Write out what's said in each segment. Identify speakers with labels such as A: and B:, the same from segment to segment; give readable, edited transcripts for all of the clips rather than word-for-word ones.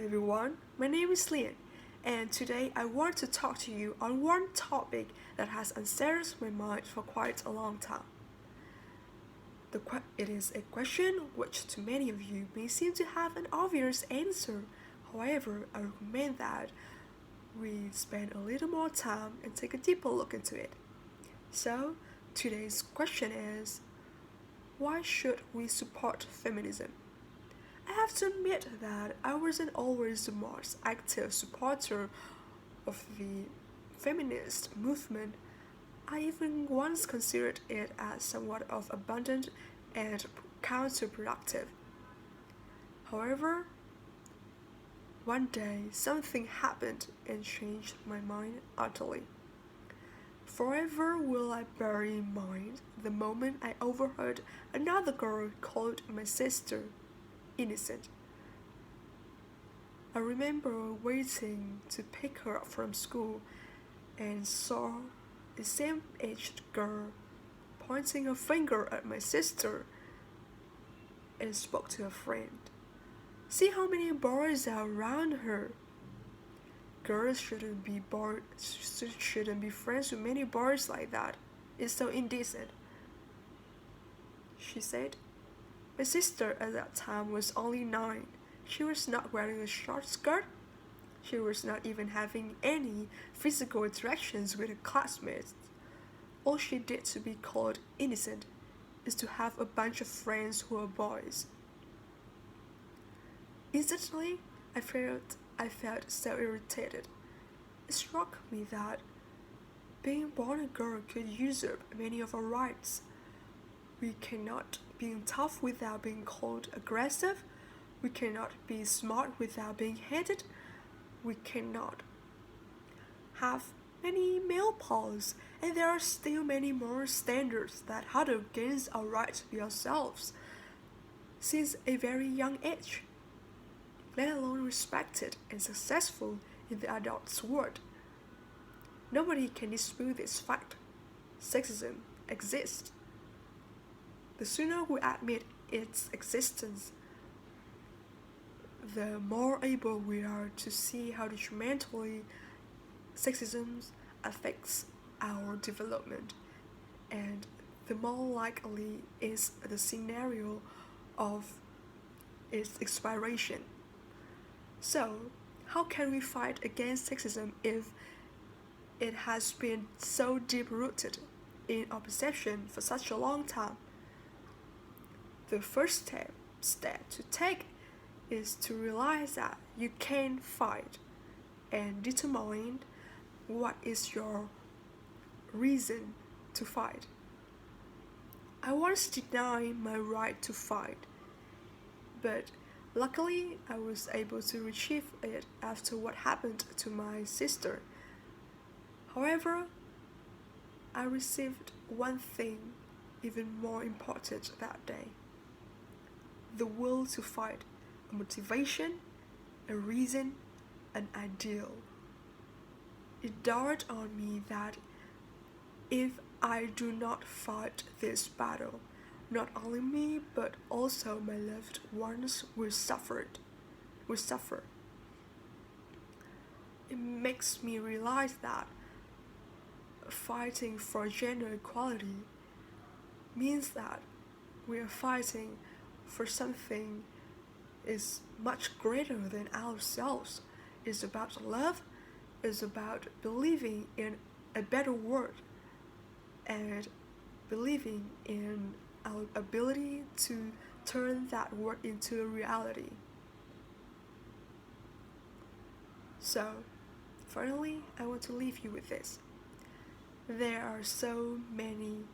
A: everyone, my name is Liên, and today I want to talk to you on one topic that has unsettled my mind for quite a long time. It is a question which to many of you may seem to have an obvious answer. However, I recommend that we spend a little more time and take a deeper look into it. So, today's question is, why should we support feminism? I have to admit that I wasn't always the most active supporter of the feminist movement. I even once considered it as somewhat of abundant and counterproductive. However, one day something happened and changed my mind utterly. Forever will I bear in mind the moment I overheard another girl called my sister innocent. I remember waiting to pick her up from school and saw the same aged girl pointing a finger at my sister and spoke to a friend. See how many boys are around her. Girls shouldn't be friends with many boys like that. It's so indecent, she said. My sister at that time was only 9. She was not wearing a short skirt. She was not even having any physical interactions with her classmates. All she did to be called innocent is to have a bunch of friends who are boys. Instantly, I felt so irritated. It struck me that being born a girl could usurp many of our rights. We cannot be tough without being called aggressive. We cannot be smart without being hated. We cannot have many male pals, and there are still many more standards that harden against our right to be ourselves since a very young age, let alone respected and successful in the adult world. Nobody can dispute this fact. Sexism exists. The sooner we admit its existence, the more able we are to see how detrimentally sexism affects our development, and the more likely is the scenario of its expiration. So, how can we fight against sexism if it has been so deep rooted in our perception for such a long time? The first step to take is to realize that you can fight and determine what is your reason to fight. I once denied my right to fight, but luckily I was able to retrieve it after what happened to my sister. However, I received one thing even more important that day: the will to fight, a motivation, a reason, an ideal. It dawned on me that if I do not fight this battle, not only me but also my loved ones will suffer. It makes me realize that fighting for gender equality means that we are fighting for something is much greater than ourselves. It's about love, it's about believing in a better world and believing in our ability to turn that word into a reality. So, finally, I want to leave you with this. There are still many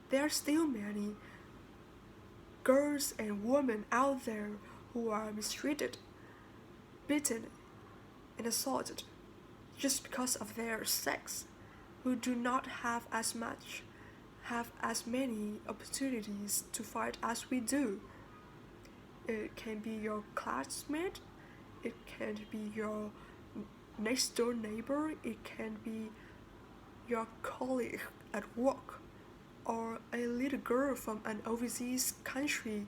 A: girls and women out there who are mistreated, beaten, and assaulted just because of their sex, who do not have as many opportunities to fight as we do. It can be your classmate, it can be your next door neighbor, it can be your colleague at work, or a little girl from an overseas country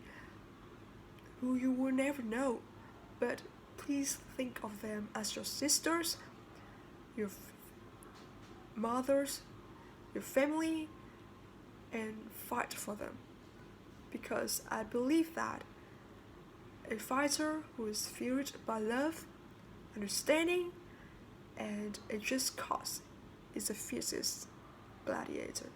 A: who you will never know, but please think of them as your sisters, your mothers, your family, and fight for them. Because I believe that a fighter who is fueled by love, understanding, and a just cause is the fiercest gladiator.